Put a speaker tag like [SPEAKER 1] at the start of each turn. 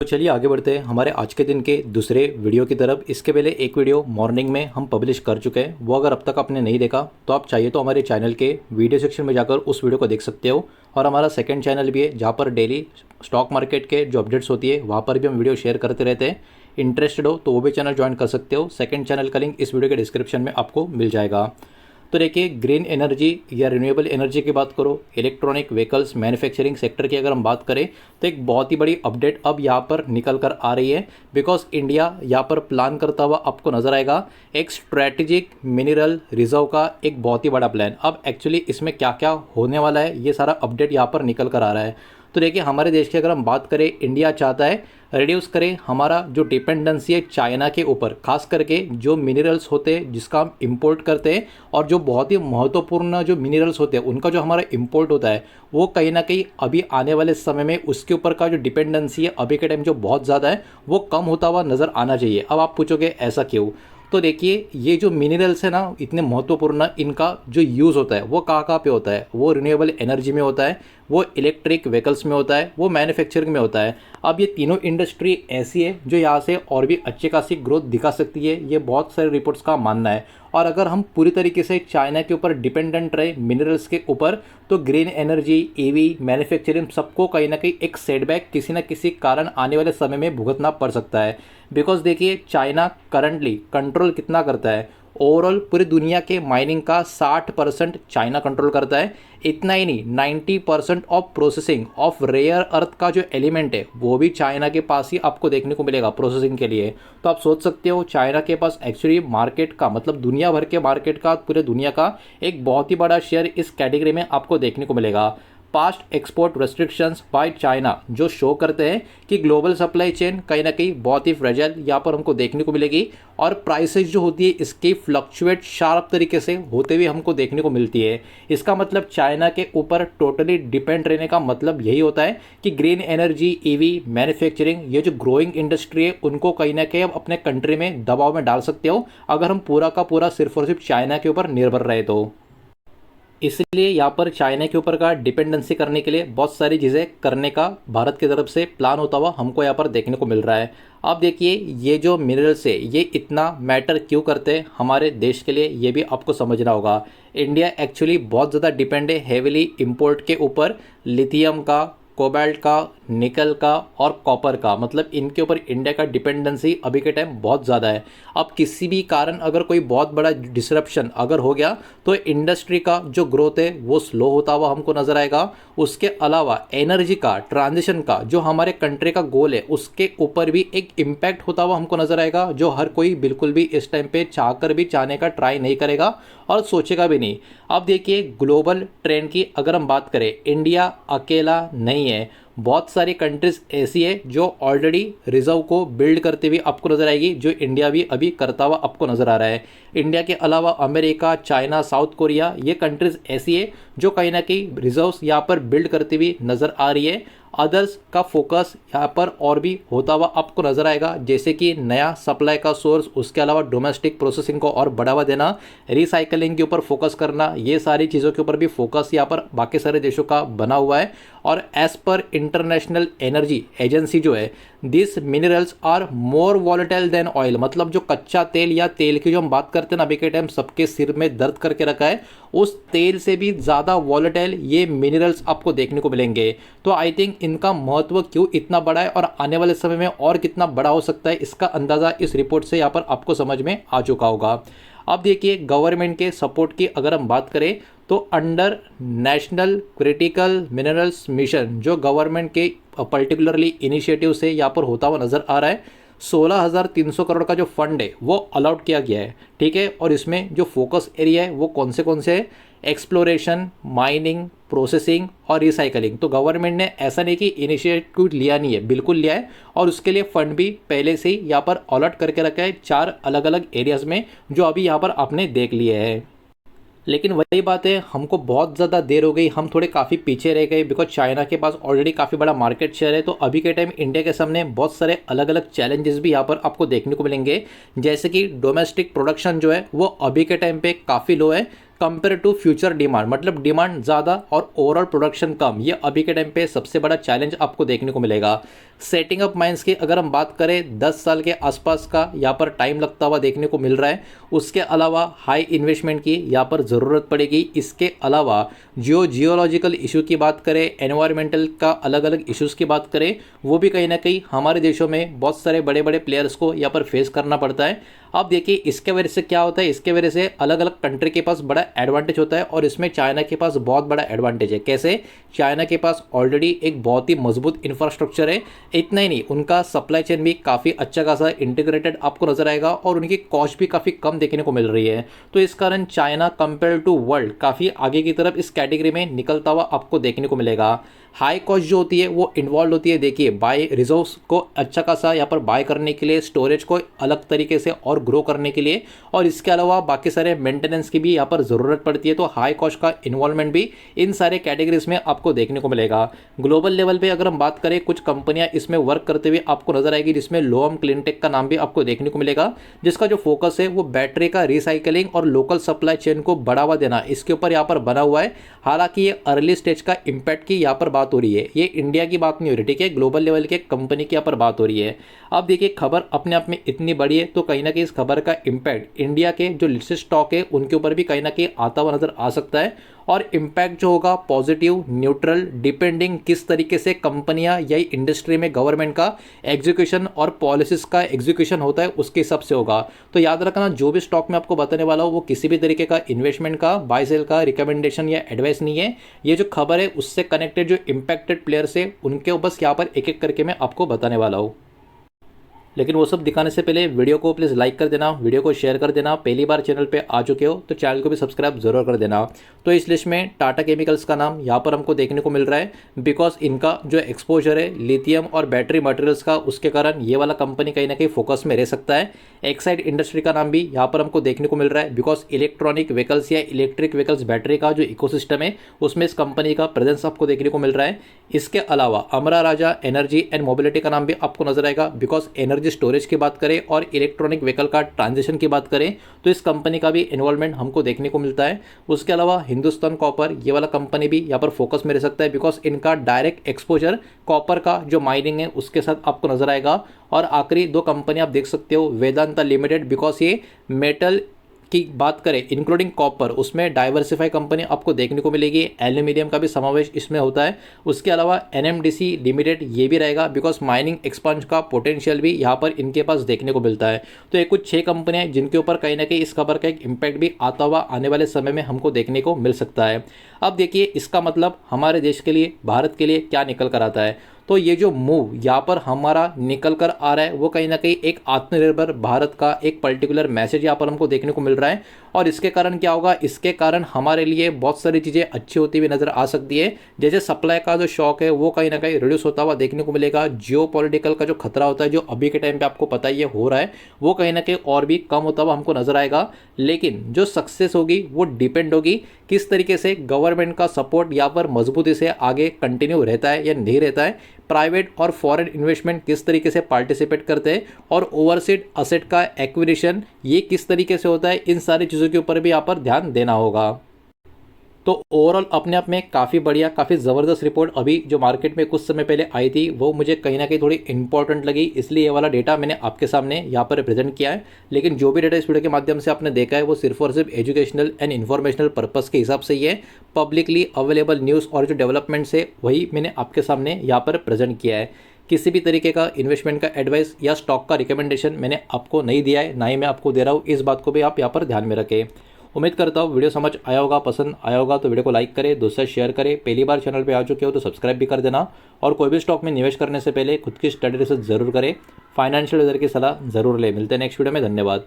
[SPEAKER 1] तो चलिए आगे बढ़ते हैं हमारे आज के दिन के दूसरे वीडियो की तरफ। इसके पहले एक वीडियो मॉर्निंग में हम पब्लिश कर चुके हैं, वो अगर अब तक आपने नहीं देखा तो आप चाहिए तो हमारे चैनल के वीडियो सेक्शन में जाकर उस वीडियो को देख सकते हो। और हमारा सेकंड चैनल भी है जहाँ पर डेली स्टॉक मार्केट के जो अपडेट्स होती है वहाँ पर भी हम वीडियो शेयर करते रहते हैं। इंटरेस्टेड हो तो वो भी चैनल ज्वाइन कर सकते हो। सेकंड चैनल का लिंक इस वीडियो के डिस्क्रिप्शन में आपको मिल जाएगा। तो देखिए, ग्रीन एनर्जी या रिन्यूएबल एनर्जी की बात करो, इलेक्ट्रॉनिक व्हीकल्स मैन्युफैक्चरिंग सेक्टर की अगर हम बात करें तो एक बहुत ही बड़ी अपडेट अब यहाँ पर निकल कर आ रही है। बिकॉज इंडिया यहाँ पर प्लान करता हुआ आपको नजर आएगा एक स्ट्रैटेजिक मिनरल रिजर्व का एक बहुत ही बड़ा प्लान। अब एक्चुअली इसमें क्या क्या होने वाला है ये सारा अपडेट यहाँ पर निकल कर आ रहा है। तो देखिए, हमारे देश की अगर हम बात करें, इंडिया चाहता है रिड्यूस करें हमारा जो डिपेंडेंसी है चाइना के ऊपर, खास करके जो मिनरल्स होते हैं जिसका हम इंपोर्ट करते हैं और जो बहुत ही महत्वपूर्ण जो मिनरल्स होते हैं उनका जो हमारा इंपोर्ट होता है वो कहीं ना कहीं अभी आने वाले समय में उसके ऊपर का जो डिपेंडेंसी है अभी के टाइम जो बहुत ज़्यादा है वो कम होता हुआ नज़र आना चाहिए। अब आप पूछोगे ऐसा क्यों? तो देखिए, ये जो मिनरल्स है ना इतने महत्वपूर्ण, इनका जो यूज़ होता है वो कहाँ पे होता है? वो रिन्यूएबल एनर्जी में होता है, वो इलेक्ट्रिक व्हीकल्स में होता है, वो मैन्युफैक्चरिंग में होता है। अब ये तीनों इंडस्ट्री ऐसी है जो यहाँ से और भी अच्छी खासी ग्रोथ दिखा सकती है, ये बहुत सारे रिपोर्ट्स का मानना है। और अगर हम पूरी तरीके से चाइना के ऊपर डिपेंडेंट रहे मिनरल्स के ऊपर तो ग्रीन एनर्जी, ईवी, मैन्युफैक्चरिंग सबको कहीं ना कहीं एक सेटबैक किसी न किसी कारण आने वाले समय में भुगतना पड़ सकता है। बिकॉज देखिए, चाइना करंटली कंट्रोल कितना करता है? ओवरऑल पूरी दुनिया के माइनिंग का 60% चाइना कंट्रोल करता है। इतना ही नहीं, 90% of processing of rare earth का जो एलिमेंट है वो भी चाइना के पास ही आपको देखने को मिलेगा प्रोसेसिंग के लिए। तो आप सोच सकते हो चाइना के पास एक्चुअली मार्केट का, मतलब दुनिया भर के मार्केट का, पूरे दुनिया का एक बहुत ही बड़ा शेयर इस कैटेगरी में आपको देखने को मिलेगा। Past export restrictions by China जो शो करते हैं कि ग्लोबल सप्लाई चेन कहीं ना कहीं बहुत ही फ्रेजाइल यहाँ पर हमको देखने को मिलेगी और प्राइसेस जो होती है इसकी फ्लक्चुएट शार्प तरीके से होते हुए हमको देखने को मिलती है। इसका मतलब चाइना के ऊपर टोटली डिपेंड रहने का मतलब यही होता है कि ग्रीन एनर्जी, ईवी, मैन्युफैक्चरिंग, ये जो ग्रोइंग इंडस्ट्री है उनको कहीं ना कहीं अब अपने कंट्री में दबाव में डाल सकते हो अगर हम पूरा का पूरा सिर्फ और सिर्फ चाइना के ऊपर निर्भर रहे तो। इसलिए यहाँ पर चाइना के ऊपर का डिपेंडेंसी करने के लिए बहुत सारी चीज़ें करने का भारत की तरफ से प्लान होता हुआ हमको यहाँ पर देखने को मिल रहा है। अब देखिए, ये जो मिनरल्स है ये इतना मैटर क्यों करते हैं हमारे देश के लिए, ये भी आपको समझना होगा। इंडिया एक्चुअली बहुत ज़्यादा डिपेंड है हेविली इंपोर्ट के ऊपर, लिथियम का, कोबाल्ट का, निकल का और कॉपर का। मतलब इनके ऊपर इंडिया का डिपेंडेंसी अभी के टाइम बहुत ज़्यादा है। अब किसी भी कारण अगर कोई बहुत बड़ा डिसरप्शन अगर हो गया तो इंडस्ट्री का जो ग्रोथ है वो स्लो होता हुआ हमको नज़र आएगा। उसके अलावा एनर्जी का ट्रांजिशन का जो हमारे कंट्री का गोल है उसके ऊपर भी एक इम्पैक्ट होता हुआ हमको नज़र आएगा, जो हर कोई बिल्कुल भी इस टाइम पे चाहकर भी चाहने का ट्राई नहीं करेगा और सोचेगा भी नहीं। अब देखिए, ग्लोबल ट्रेंड की अगर हम बात करें, इंडिया अकेला नहीं है, बहुत सारी कंट्रीज ऐसी है जो ऑलरेडी रिजर्व को बिल्ड करते हुए आपको नजर आएगी, जो इंडिया भी अभी करता हुआ आपको नजर आ रहा है। इंडिया के अलावा अमेरिका, चाइना, साउथ कोरिया, ये कंट्रीज ऐसी है जो कहीं ना कहीं रिजर्व्स यहाँ पर बिल्ड करती हुई नजर आ रही है। अदर्स का फोकस यहाँ पर और भी होता हुआ आपको नजर आएगा, जैसे कि नया सप्लाई का सोर्स, उसके अलावा डोमेस्टिक प्रोसेसिंग को और बढ़ावा देना, रिसाइकलिंग के ऊपर फोकस करना, ये सारी चीज़ों के ऊपर भी फोकस यहाँ पर बाकी सारे देशों का बना हुआ है। और as per international energy agency जो है, this minerals are more volatile than oil. मतलब जो कच्चा तेल या तेल की जो हम बात करते हैं ना, अभी के टाइम सबके सिर में दर्द करके रखा है, उस तेल से भी ज़्यादा वॉलेटाइल ये मिनरल्स आपको देखने को मिलेंगे। तो आई थिंक इनका महत्व क्यों इतना बड़ा है और आने वाले समय में और कितना बड़ा हो सकता है, इसका अंदाज़ा इस रिपोर्ट से यहाँ पर आपको समझ में आ चुका होगा। अब देखिए, गवर्नमेंट के सपोर्ट की अगर हम बात करें तो under national critical minerals mission जो गवर्नमेंट के पर्टिकुलरली इनिशिएटिव से यहाँ पर होता हुआ नज़र आ रहा है, 16,300 करोड़ का जो फंड है वो अलॉट किया गया है। ठीक है, और इसमें जो फोकस एरिया है वो कौन से है? एक्सप्लोरेशन, माइनिंग, प्रोसेसिंग और रिसाइकलिंग। तो गवर्नमेंट ने ऐसा नहीं कि इनिशिएटिव लिया नहीं है, बिल्कुल लिया है और उसके लिए फंड भी पहले से ही यहाँ पर अलॉट करके रखा है 4 अलग अलग एरियाज़ में, जो अभी यहाँ पर आपने देख लिए हैं। लेकिन वही बात है, हमको बहुत ज़्यादा देर हो गई, हम थोड़े काफ़ी पीछे रह गए बिकॉज चाइना के पास ऑलरेडी काफ़ी बड़ा मार्केट शेयर है। तो अभी के टाइम इंडिया के सामने बहुत सारे अलग अलग चैलेंजेस भी यहाँ पर आपको देखने को मिलेंगे, जैसे कि डोमेस्टिक प्रोडक्शन जो है वो अभी के टाइम पे काफ़ी लो है। कंपेयर टू फ्यूचर डिमांड, मतलब डिमांड ज़्यादा और ओवरऑल प्रोडक्शन कम, ये अभी के टाइम पे सबसे बड़ा चैलेंज आपको देखने को मिलेगा। सेटिंग अप माइंस की अगर हम बात करें 10 साल के आसपास का यहाँ पर टाइम लगता हुआ देखने को मिल रहा है। उसके अलावा हाई इन्वेस्टमेंट की यहाँ पर ज़रूरत पड़ेगी। इसके अलावा जियोलॉजिकल इशू की बात करें, एनवायरमेंटल का अलग अलग इश्यूज़ की बात करें, वो भी कहीं ना कहीं हमारे देशों में बहुत सारे बड़े बड़े प्लेयर्स को यहाँ पर फेस करना पड़ता है। अब देखिए इसके वजह से क्या होता है, इसके वजह से अलग अलग कंट्री के पास बड़ा एडवांटेज होता है और इसमें चाइना के पास बहुत बड़ा एडवांटेज है। कैसे? चाइना के पास ऑलरेडी एक बहुत ही मजबूत इंफ्रास्ट्रक्चर है। इतना ही नहीं, उनका सप्लाई चेन भी काफ़ी अच्छा खासा इंटीग्रेटेड आपको नजर आएगा और उनकी कॉस्ट भी काफ़ी कम देखने को मिल रही है। तो इस कारण चाइना कंपेयर टू वर्ल्ड काफ़ी आगे की तरफ इस कैटेगरी में निकलता हुआ आपको देखने को मिलेगा। हाई कॉस्ट जो होती है वो इन्वॉल्व होती है, देखिए बाय रिजोर्स को अच्छा खासा यहाँ पर बाय करने के लिए, स्टोरेज को अलग तरीके से और ग्रो करने के लिए, और इसके अलावा बाकी सारे मेंटेनेंस की भी यहाँ पर ज़रूरत पड़ती है। तो हाई कॉस्ट का इन्वॉल्वमेंट भी इन सारे कैटेगरीज में आपको देखने को मिलेगा। ग्लोबल लेवल पे अगर हम बात करें, कुछ कंपनियां इसमें वर्क करते हुए आपको नजर आएगी, जिसमें लोअम क्लीनटेक का नाम भी आपको देखने को मिलेगा, जिसका जो फोकस है वो बैटरी का रिसाइकलिंग और लोकल सप्लाई चेन को बढ़ावा देना, इसके ऊपर यहाँ पर बना हुआ है। हालांकि ये अर्ली स्टेज का इम्पैक्ट की यहाँ पर बात हो रही है, ये इंडिया की बात नहीं हो रही, ठीक है, ग्लोबल लेवल के कंपनी की यहाँ पर बात हो रही है। अब देखिए खबर अपने आप में इतनी बड़ी है तो कहीं ना कहीं इस खबर का इम्पैक्ट इंडिया के जो लिस्टेड स्टॉक है उनके ऊपर भी कहीं ना कहीं आता हुआ नजर आ सकता है। और इम्पैक्ट जो होगा पॉजिटिव न्यूट्रल डिपेंडिंग किस तरीके से कंपनियां या इंडस्ट्री में गवर्नमेंट का एग्जीक्यूशन और पॉलिसीज का एग्जीक्यूशन होता है उसके हिसाब से होगा। तो याद रखना, जो भी स्टॉक में आपको बताने वाला हूँ वो किसी भी तरीके का इन्वेस्टमेंट का, बाय सेल का रिकमेंडेशन या एडवाइस नहीं है। ये जो खबर है उससे कनेक्टेड जो इम्पैक्टेड प्लेयर्स है उनके बस यहाँ पर एक एक करके मैं आपको बताने वाला हूँ। लेकिन वो सब दिखाने से पहले वीडियो को प्लीज़ लाइक कर देना, वीडियो को शेयर कर देना। पहली बार चैनल पे आ चुके हो तो चैनल को भी सब्सक्राइब जरूर कर देना। तो इस लिस्ट में टाटा केमिकल्स का नाम यहाँ पर हमको देखने को मिल रहा है, बिकॉज इनका जो एक्सपोजर है लिथियम और बैटरी मटेरियल्स का, उसके कारण ये वाला कंपनी कहीं ना कहीं फोकस में रह सकता है। एक्साइड इंडस्ट्री का नाम भी यहाँ पर हमको देखने को मिल रहा है, बिकॉज इलेक्ट्रॉनिक व्हीकल्स या इलेक्ट्रिक व्हीकल्स बैटरी का जो इकोसिस्टम है उसमें इस कंपनी का प्रेजेंस आपको देखने को मिल रहा है। इसके अलावा अमरा राजा एनर्जी एंड मोबिलिटी का नाम भी आपको नजर आएगा, बिकॉज एनर्जी स्टोरेज की बात करें और इलेक्ट्रॉनिक व्हीकल का ट्रांजिशन की बात करें तो इस कंपनी का भी इन्वॉल्वमेंट हमको देखने को मिलता है। उसके अलावा हिंदुस्तान कॉपर, ये वाला कंपनी भी यहाँ पर फोकस में रह सकता है, बिकॉज इनका डायरेक्ट एक्सपोजर कॉपर का जो माइनिंग है उसके साथ आपको नजर आएगा। और आखिरी दो कंपनी आप देख सकते हो, वेदांता लिमिटेड, बिकॉज ये मेटल की बात करें इंक्लूडिंग कॉपर, उसमें डाइवर्सिफाई कंपनी आपको देखने को मिलेगी, एल्यूमिनियम का भी समावेश इसमें होता है। उसके अलावा एनएमडीसी लिमिटेड ये भी रहेगा, बिकॉज माइनिंग एक्सपांशन का पोटेंशियल भी यहाँ पर इनके पास देखने को मिलता है। तो ये कुछ 6 कंपनियां जिनके ऊपर कहीं ना कहीं इस खबर का एक इम्पैक्ट भी आता हुआ आने वाले समय में हमको देखने को मिल सकता है। अब देखिए इसका मतलब हमारे देश के लिए, भारत के लिए क्या निकल कर आता है। तो ये जो मूव यहाँ पर हमारा निकल कर आ रहा है वो कहीं ना कहीं एक आत्मनिर्भर भारत का एक पर्टिकुलर मैसेज यहाँ पर हमको देखने को मिल रहा है। और इसके कारण क्या होगा, इसके कारण हमारे लिए बहुत सारी चीज़ें अच्छी होती हुई नज़र आ सकती है। जैसे सप्लाई का जो शॉक है वो कहीं ना कहीं रिड्यूस होता हुआ देखने को मिलेगा। जियोपॉलिटिकल का जो खतरा होता है, जो अभी के टाइम पे आपको पता ही हो रहा है, वो कहीं ना कहीं और भी कम होता हुआ हमको नजर आएगा। लेकिन जो सक्सेस होगी वो डिपेंड होगी किस तरीके से गवर्नमेंट का सपोर्ट यहाँ पर मजबूती से आगे कंटिन्यू रहता है या नहीं रहता है, प्राइवेट और फॉरेन इन्वेस्टमेंट किस तरीके से पार्टिसिपेट करते हैं, और ओवरसीज असेट का एक्विजिशन ये किस तरीके से होता है, इन सारी चीज़ों के ऊपर भी यहाँ पर ध्यान देना होगा। तो ओवरऑल अपने आप में काफ़ी बढ़िया, काफ़ी ज़बरदस्त रिपोर्ट अभी जो मार्केट में कुछ समय पहले आई थी वो मुझे कहीं ना कहीं थोड़ी इंपॉर्टेंट लगी, इसलिए ये वाला डेटा मैंने आपके सामने यहाँ पर प्रेजेंट किया है। लेकिन जो भी डेटा इस वीडियो के माध्यम से आपने देखा है वो सिर्फ और सिर्फ एजुकेशनल एंड इन्फॉर्मेशनल पर्पज़ के हिसाब से ही है। पब्लिकली अवेलेबल न्यूज़ और जो डेवलपमेंट्स है वही मैंने आपके सामने यहाँ पर प्रेजेंट किया है। किसी भी तरीके का इन्वेस्टमेंट का एडवाइस या स्टॉक का रिकमेंडेशन मैंने आपको नहीं दिया है, ना ही मैं आपको दे रहा हूँ, इस बात को भी आप यहाँ पर ध्यान में रखें। उम्मीद करता हूँ वीडियो समझ आया होगा, पसंद आया होगा तो वीडियो को लाइक करें, दोस्तों से शेयर करें। पहली बार चैनल पे आ चुके हो तो सब्सक्राइब भी कर देना। और कोई भी स्टॉक में निवेश करने से पहले खुद की स्टडी रिसर्च जरूर करें, फाइनेंशियल एडवाइजर की सलाह जरूर लें। मिलते हैं नेक्स्ट वीडियो में, धन्यवाद।